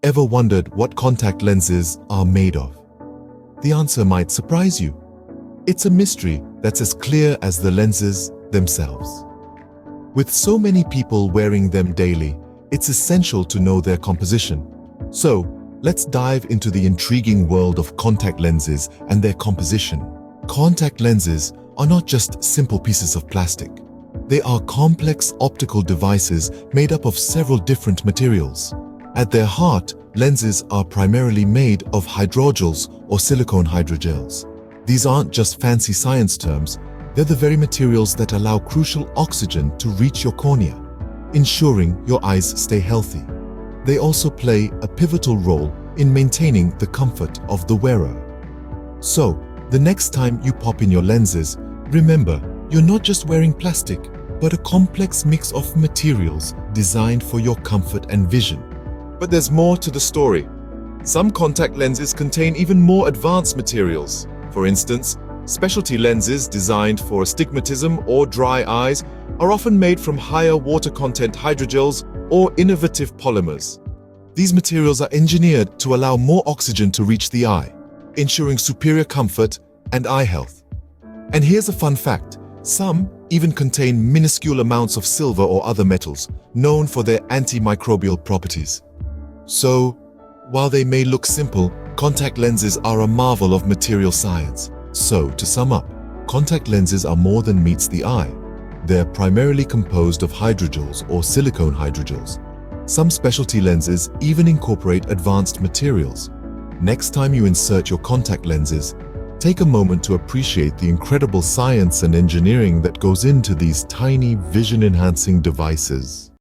Ever wondered what contact lenses are made of? The answer might surprise you. It's a mystery that's as clear as the lenses themselves. With so many people wearing them daily, it's essential to know their composition. So, let's dive into the intriguing world of contact lenses and their composition. Contact lenses are not just simple pieces of plastic. They are complex optical devices made up of several different materials. At their heart, lenses are primarily made of hydrogels or silicone hydrogels. These aren't just fancy science terms, they're the very materials that allow crucial oxygen to reach your cornea, ensuring your eyes stay healthy. They also play a pivotal role in maintaining the comfort of the wearer. So, the next time you pop in your lenses, remember, you're not just wearing plastic, but a complex mix of materials designed for your comfort and vision. But there's more to the story. Some contact lenses contain even more advanced materials. For instance, specialty lenses designed for astigmatism or dry eyes are often made from higher water content hydrogels or innovative polymers. These materials are engineered to allow more oxygen to reach the eye, ensuring superior comfort and eye health. And here's a fun fact. Some even contain minuscule amounts of silver or other metals, known for their antimicrobial properties. So, while they may look simple, contact lenses are a marvel of material science. So, to sum up, contact lenses are more than meets the eye. They're primarily composed of hydrogels or silicone hydrogels. Some specialty lenses even incorporate advanced materials. Next time you insert your contact lenses, take a moment to appreciate the incredible science and engineering that goes into these tiny vision-enhancing devices.